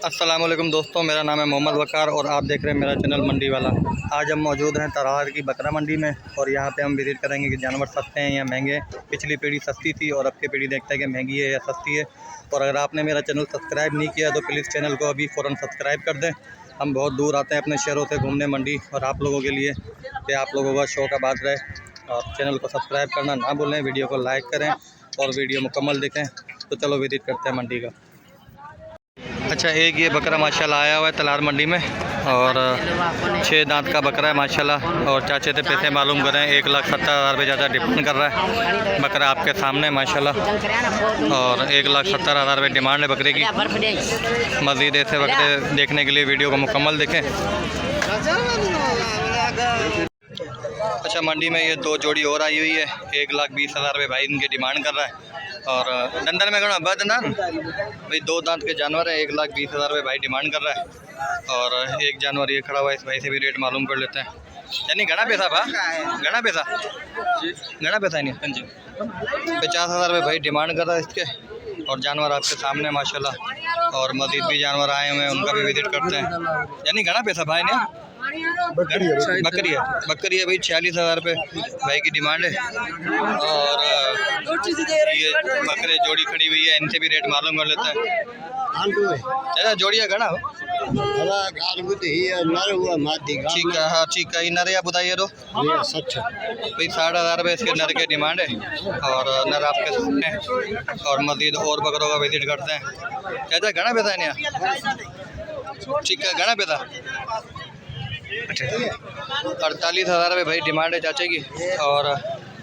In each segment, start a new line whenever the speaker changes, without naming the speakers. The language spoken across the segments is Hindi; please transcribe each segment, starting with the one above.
अस्सलाम वालेकुम दोस्तों, मेरा नाम है मोहम्मद वकार और आप देख रहे हैं मेरा चैनल मंडी वाला। आज हम मौजूद हैं तरार की बकरा मंडी में और यहाँ पे हम विजिट करेंगे कि जानवर सस्ते हैं या महंगे हैं। पिछली पीढ़ी सस्ती थी और अब की पीढ़ी देखता है कि महंगी है या सस्ती है। और अगर आपने मेरा चैनल सब्सक्राइब नहीं किया तो प्लीज़ चैनल को अभी फ़ौरन सब्सक्राइब कर दें। हम बहुत दूर आते हैं अपने शहरों से घूमने मंडी और आप लोगों के लिए कि आप लोगों का शौक़ आबाद रहे। और चैनल को सब्सक्राइब करना ना भूलें, वीडियो को लाइक करें और वीडियो मुकम्मल देखें। तो चलो विजिट करते हैं मंडी का। अच्छा, एक ये बकरा माशाल्लाह आया हुआ है तलार मंडी में और 6 दांत का बकरा है माशाल्लाह। और चाचे से पैसे मालूम करें, 1,70,000 रुपये ज़्यादा डिमांड कर रहा है। बकरा आपके सामने माशाल्लाह और 1,70,000 रुपये डिमांड है बकरे की। मज़ीद ऐसे बकरे देखने के लिए वीडियो को मुकम्मल देखें। अच्छा, मंडी में ये 2 जोड़ी और आई हुई है। 1,20,000 रुपये भाई इनकी डिमांड कर रहा है। और दंदन में गणा बदनान भाई 2 दांत के जानवर है। 1,20,000 रुपये भाई डिमांड कर रहा है। और एक जानवर ये खड़ा हुआ है, इस भाई से भी रेट मालूम कर लेते हैं। यानी घना पैसा भा घना पैसा नहीं 50,000 रुपये भाई डिमांड कर रहा है इसके। और जानवर आपके सामने माशाल्लाह। और मज़ीद भी जानवर आए हुए हैं, उनका भी विजिट करते हैं। यानी घना पैसा भाई ने बकरी है भाई 46,000 रुपये भाई की डिमांड है। और ये बकरे जोड़ी खड़ी हुई है, इनसे भी रेट मालूम कर लेते हैं। जोड़िया घना ठीक है। हाँ ठीक है। नर या बताइए तो भाई 60,000 रुपये इसके नर के डिमांड है। और नर आपके सामने। और मज़ीद और बकरों का विजिट करते हैं। चाचा घना पैसा है यहाँ? ठीक है, घना पैसा 48,000 रुपये भाई डिमांड है चाचे की। और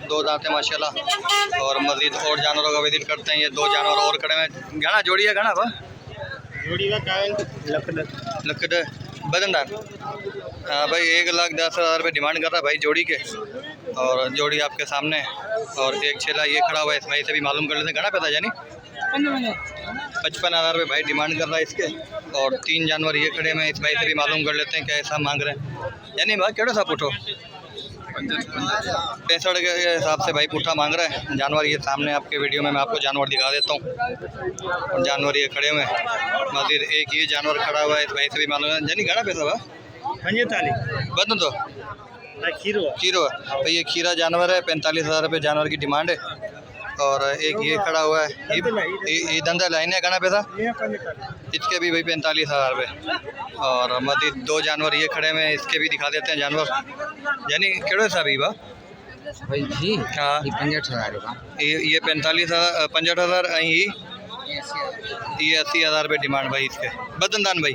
2 दांत है माशाल्लाह। और मज़ीद और जानवरों का विजिट करते हैं। ये 2 जानवर और खड़े हैं। घना जोड़ी है घना लकड़ बदनदार। हाँ भाई 1,10,000 रुपये डिमांड कर रहा है भाई जोड़ी के। और जोड़ी आपके सामने। और एक छेला ये खड़ा हुआ है, इस भाई से भी मालूम कर लेते हैं। घना पैसा यानी 55,000 रुपये भाई डिमांड कर रहा है इसके। और 3 जानवर ये खड़े में, इस भाई से भी मालूम कर लेते हैं क्या ऐसा मांग रहे हैं। यानी भाई केड़ो सा पुठो 65 के हिसाब से भाई पुठा मांग रहा है। जानवर ये सामने आपके वीडियो में मैं आपको जानवर दिखा देता हूँ। और जानवर ये खड़े हुए हैं। मज़ीद एक ये जानवर खड़ा हुआ है, इस भाई से भी मालूम है। यानी घना पैसा बदन तो खीरो है भाई। ये खीरा जानवर है, 45,000 रुपये जानवर की डिमांड है। और एक ये खड़ा हुआ है, ये धंधा लाइन है। घना पैसा इसके भी भाई 45,000 रुपये। और मज़ीद 2 जानवर ये खड़े में, इसके भी दिखा देते हैं जानवर। यानी केड़ो सा भी भाई जी? हाँ 65,000 ये 45,000 65,000 ये 80,000 रुपये डिमांड भाई इसके। बदनदान भाई।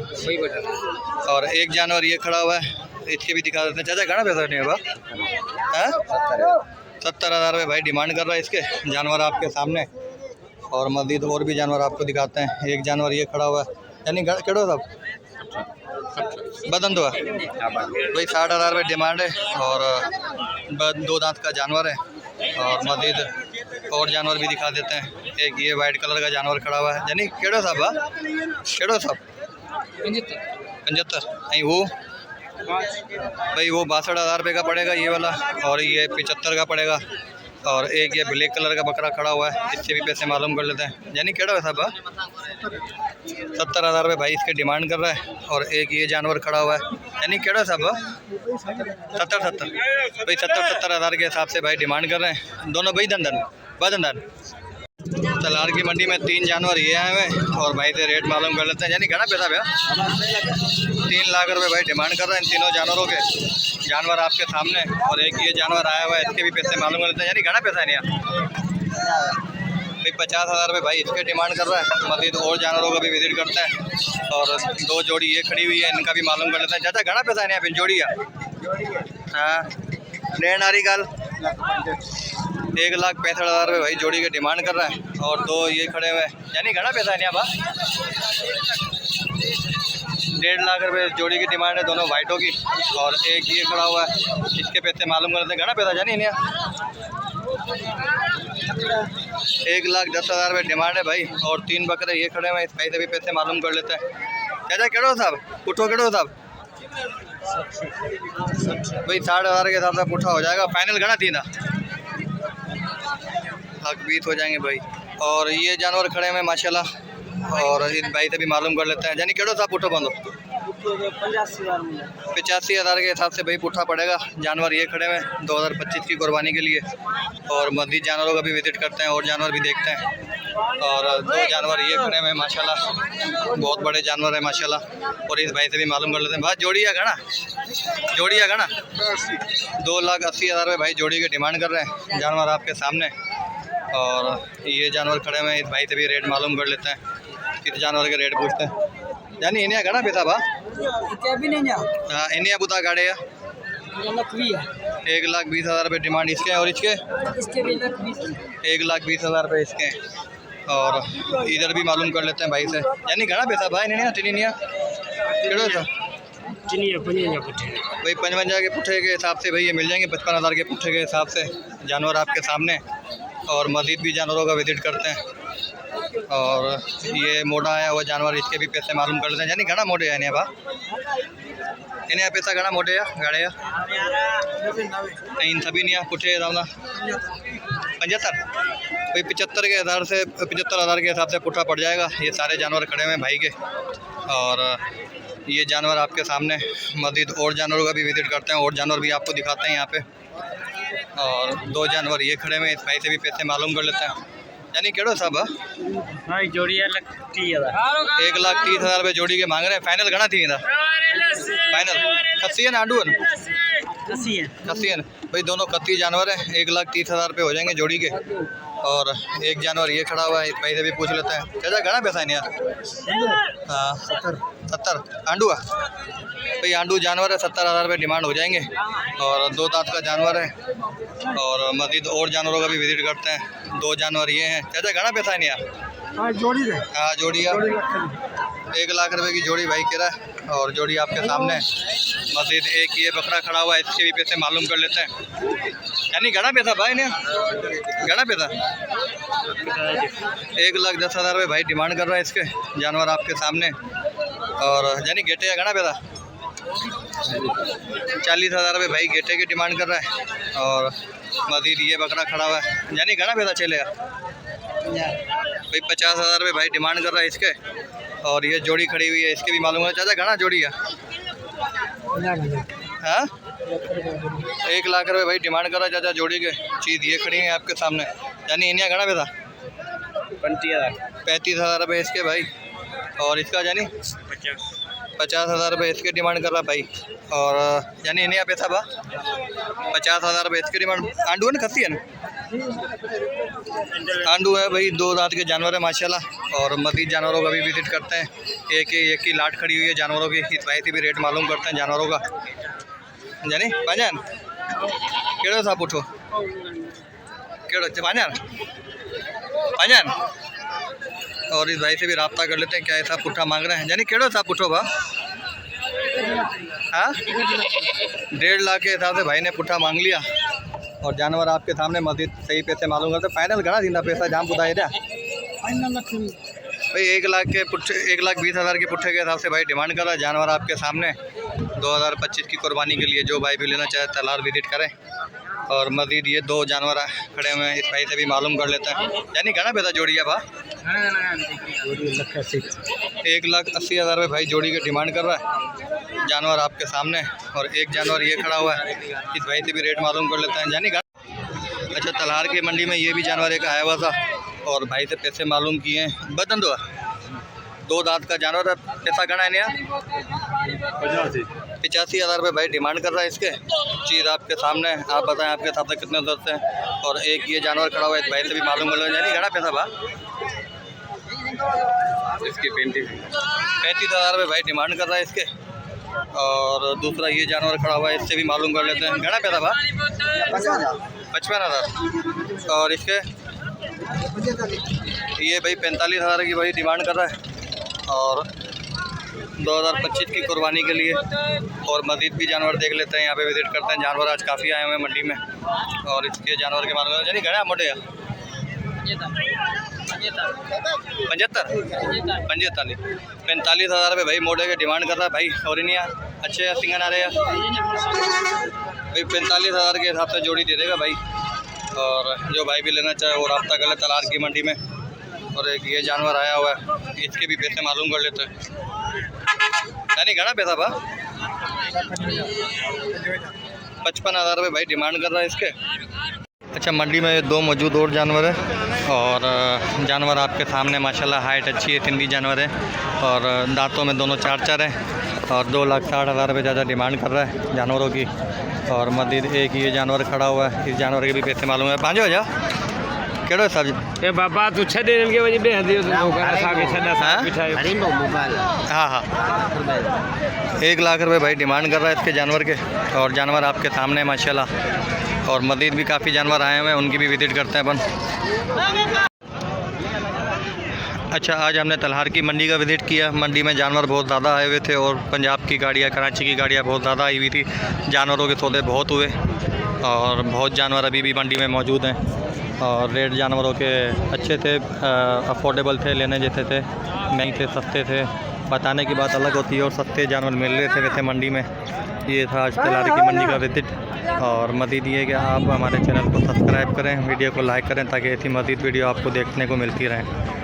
और एक जानवर ये खड़ा हुआ है, इसके भी दिखा देते हैं। चाचा घना पैसा नहीं है? 70,000 रुपये भाई डिमांड कर रहा है इसके। जानवर आपके सामने। और मज़ीद और भी जानवर आपको दिखाते हैं। एक जानवर ये खड़ा हुआ है। यानी केड़ो साहब बदन तो है भाई 60,000 रुपये डिमांड है। और 2 दांत का जानवर है। और मज़ीद और जानवर भी दिखा देते हैं। एक ये वाइट कलर का जानवर खड़ा हुआ है। यानी केड़ो साहब 75 वो भाई वो 62,000 रुपये का पड़ेगा ये वाला। और ये 75 का पड़ेगा। और एक ये ब्लैक कलर का बकरा खड़ा हुआ है, इससे भी पैसे मालूम कर लेते हैं। यानी केड़ा है साहब 70,000 रुपये भाई इसके डिमांड कर रहा है। और एक ये जानवर खड़ा हुआ है। यानी केड़ा साहब 70 भाई 70,000 के हिसाब से भाई डिमांड कर रहे हैं दोनों भाई बदनदान। तलार की मंडी में 3 जानवर ये आए हुए हैं। और भाई से रेट मालूम कर लेते हैं। यानी घना पैसा भैया 3 लाख रुपए भाई डिमांड कर रहे हैं इन तीनों जानवरों के। जानवर आपके सामने। और एक ये जानवर आया हुआ है, इसके भी पैसे मालूम कर लेते हैं। यानी घना पैसा है नहीं भाई 50,000 रुपये भाई इसके डिमांड कर रहा है। मज़ीद और जानवरों का भी विजिट करते हैं। और 2 जोड़ी ये खड़ी हुई है, इनका भी मालूम कर लेते हैं। ज़्यादा घना पैसा है नहीं आप जोड़ी है। हाँ डेढ़ नारी गल 1,65,000 रुपये भाई जोड़ी के डिमांड कर रहा है। और 2 ये खड़े हुए हैं। यानी घना पैसा है नहीं आप 1.5 लाख रुपये जोड़ी की डिमांड है दोनों वाइटों की। और एक ये खड़ा हुआ है, इसके पैसे मालूम करते हैं। घना पैसा जानी नहीं 1,10,000 रुपये डिमांड है भाई। और 3 बकरे ये खड़े हुए हैं, इस भाई से भी पैसे मालूम कर लेते हैं। क्या केड़ो साहब उठो केड़ो साहब भाई 60,000 के हिसाब से पुठा हो जाएगा। फाइनल घना थी ना हक बीत हो जाएंगे भाई। और ये जानवर खड़े हुए माशाल्लाह। और इस भाई से भी मालूम कर लेते हैं। यानी केड़ो सा पुठो बंदो 85,000 के हिसाब से भाई पुट्ठा पड़ेगा। जानवर ये खड़े हुए 2025 की कुर्बानी के लिए। और मज़ीद जानवरों का भी विजिट करते हैं और जानवर भी देखते हैं। और 2 जानवर ये खड़े हुए माशाल्लाह, बहुत बड़े जानवर है माशाल्लाह। और इस भाई से भी मालूम कर लेते हैं। भाई जोड़ी है घना 2,80,000 रुपये भाई जोड़ी की डिमांड कर रहे हैं जानवर आपके सामने। और ये जानवर खड़े हुए इस भाई से भी रेट मालूम कर लेते हैं, किस जानवर के रेट पूछते हैं। यानी इन्हें घना पैसा बा हाँ इन्हें बुता गाड़े 1,20,000 रुपये डिमांड इसके। और इसके 1,20,000 रुपये इसके। और इधर भी मालूम कर लेते हैं भाई से। यानी घना पैसा भाई नहीं टिनिया केड़ो सा भाई 55 के पुट्ठे के हिसाब से भाई ये मिल जाएंगे 55,000 के पुट्ठे के हिसाब से जानवर आपके सामने। और मज़ीद भी जानवरों का विजिट करते हैं। और ये मोड़ा है वो जानवर, इसके भी पैसे मालूम कर लेते हैं। यानी घना मोटे है इन्हें बा इन्हें पैसा घना मोटे है गाड़े नहीं सभी नहीं पुट्ठे दाम 75 भाई 75,000 के हिसाब से पुट्ठा पड़ जाएगा। ये सारे जानवर खड़े हुए हैं भाई के। और ये जानवर आपके सामने। मज़ीद और जानवरों का भी विजिट करते हैं और जानवर भी आपको दिखाते हैं यहाँ पे। और 2 जानवर ये खड़े हुए इस भाई से भी पैसे मालूम कर लेते हैं। यानी केड़ो साहब
भाई जोड़ी
1,30,000 रुपये जोड़ी के मांग रहे हैं। फाइनल घना थी फाइनल खस्सी है ना आंडू है खस्सी है भाई दोनों कत्ती जानवर है। 1,30,000 रुपये हो जाएंगे जोड़ी के। और एक जानवर ये खड़ा हुआ है इस भाई से भी पूछ लेते हैं। चाचा घना पैसा है यार हाँ 70 आंडू है भाई आंडू जानवर है 70,000 रुपये डिमांड हो जाएंगे। और 2 दांत का जानवर है। और मज़ीद और जानवरों का भी विजिट करते हैं। 2 जानवर ये हैं। चाचा घना पैसा है यार
जोड़ी
हाँ जोड़ी 1,00,000 रुपये की जोड़ी भाई कह रहा है। और जोड़ी आपके सामने। मज़ीद एक ये बकरा खड़ा हुआ है, इसके भी पैसे मालूम कर लेते हैं। यानी घना पैसा भाई ने घना पैसा 1,10,000 रुपये भाई डिमांड कर रहा है इसके जानवर आपके सामने। और यानी गेटे है घना पैसा 40,000 रुपये भाई गेटे की डिमांड कर रहा है। और मज़ीद ये बकरा खड़ा हुआ है। यानी घना पैसा चलेगा भाई 50,000 रुपये भाई डिमांड कर रहा है इसके। और ये जोड़ी खड़ी हुई है, इसके भी मालूम है। चाचा घना जोड़ी है हाँ 1,00,000 रुपये भाई डिमांड कर रहा है चाचा जोड़ी के। चीज़ ये खड़ी है आपके सामने। यानी इन्हें घना पैसा 35,000 रुपये इसके भाई। और इसका यानी 50,000 रुपये इसके डिमांड कर रहा भाई। और यानी इन्हें पैसा बा 50,000 रुपये इसके डिमांड। आंडू है ना खस्सी है ना आंडू है भाई 2 दांत के जानवर है माशाल्लाह। और मज़ीद जानवरों का भी विजिट करते हैं। एक ही लाट खड़ी हुई है जानवरों की। इस भाई से भी रेट मालूम करते हैं जानवरों का। यानी पांजान केड़ो सा पुठो केड़ो पांजान। और इस भाई से भी रब्ता कर लेते हैं क्या ऐसा पुट्ठा मांग रहे हैं। यानी केड़ो सा पुठो बा हाँ 1.5 लाख के हिसाब से भाई ने पुट्ठा मांग लिया। और जानवर आपके सामने मज़ीद सही पैसे मालूम करते। फाइनल घना दीना पैसा जाम बताए क्या भाई 1,20,000 के पुट्ठे के हिसाब से भाई डिमांड कर रहा है जानवर आपके सामने। 2025 की कुर्बानी के लिए जो भाई भी लेना चाहे तलार विजिट करें। और मज़ीद ये 2 जानवर खड़े हुए हैं, इस भाई से भी मालूम कर लेते हैं। यानी घना पैसा जोड़ी है भा 1,80,000 रुपये भाई जोड़ी की डिमांड कर रहा है जानवर आपके सामने। और एक जानवर ये खड़ा हुआ है, इस भाई से भी रेट मालूम कर लेते हैं। यानी अच्छा तलहार की मंडी में ये भी जानवर एक आया हुआ था और भाई से पैसे मालूम किए हैं। बदन 2 दांत का जानवर है। पैसा घना है नहीं 85,000 रुपये भाई डिमांड कर रहा है इसके। चीज़ आपके सामने, आप बताएं आपके हिसाब से कितने दर्द हैं। और एक ये जानवर खड़ा हुआ है, इस भाई से भी मालूम कर लो। यानी घना पैसा बा इसके 35,000 रुपये भाई डिमांड कर रहा है इसके। और दूसरा ये जानवर खड़ा हुआ है, इससे भी मालूम कर लेते हैं। घना पैसा बा 55,000। और इसके ये भाई 45,000 की भाई डिमांड कर रहा है। और 2025 की कुर्बानी के लिए। और मज़ीद भी जानवर देख लेते हैं, यहाँ पे विजिट करते हैं। जानवर आज काफ़ी आए हुए हैं मंडी में। और इसके जानवर के मालूम यानी घना मोटे 45,000 रुपये भाई मोटे के डिमांड कर रहा है भाई। और नहीं अच्छे सिंगन आ रहे हैं भाई 45,000 के हिसाब से जोड़ी दे देगा भाई। और जो भाई भी लेना चाहे वो रब्ता कर ले तलार की मंडी में। और एक ये जानवर आया हुआ है, इसके भी पैसे मालूम कर लेते हैं। यानी घना पैसा बा 55,000 रुपये भाई डिमांड कर रहा है इसके। अच्छा, मंडी में दो मौजूद और जानवर है और जानवर आपके सामने माशाल्लाह हाइट अच्छी है, सिंधी जानवर है और दांतों में दोनों चार है और 2,60,000 रुपये ज़्यादा डिमांड कर रहा है जानवरों की। और मजीद एक ये जानवर खड़ा हुआ है, इस जानवर के भी पैसे मालूम है। 5,000 केड़ो साहब
ए बाबा तू छे दिन के वजह बे हदी तो सागे छना सा बिठाई
हाँ हाँ 1 लाख रुपए भाई डिमांड कर रहा है इसके जानवर के। और जानवर आपके सामने है माशाल्लाह। और मजीद भी काफ़ी जानवर आए हुए हैं, उनकी भी विजिट करते हैं अपन। अच्छा, आज हमने तलहार की मंडी का विज़िट किया। मंडी में जानवर बहुत ज़्यादा आए हुए थे और पंजाब की गाड़ियाँ, कराची की गाड़ियाँ बहुत ज़्यादा आई हुई थी। जानवरों के सौदे बहुत हुए और बहुत जानवर अभी भी मंडी में मौजूद हैं और रेट जानवरों के अच्छे थे, अफोर्डेबल थे, लेने जैसे थे, नहीं थे, सस्ते थे। बताने की बात अलग होती है और सस्ते जानवर मिल रहे थे वैसे मंडी में। ये था आज तलहार की मंडी का विज़िट। और मज़ीद ये कि आप हमारे चैनल को सब्सक्राइब करें, वीडियो को लाइक करें ताकि ऐसी मज़ीद वीडियो आपको देखने को मिलती रहें।